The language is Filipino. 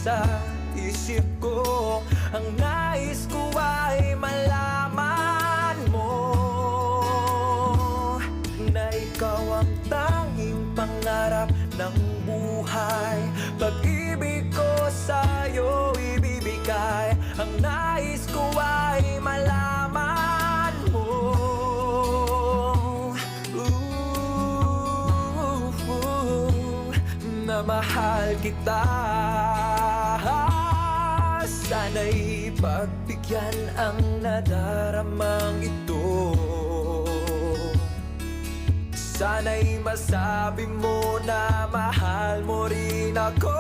sa isip ko. Ang nais ko ay malaman mo na ikaw ang tanging pangarap ng buhay. Pag-ibig ko sa'yo ibibigay. Ang nais ko ay malaman mo na mahal kita. Sana'y pagbigyan ang nadaramang ito. Sana'y masabi mo na mahal mo rin ako.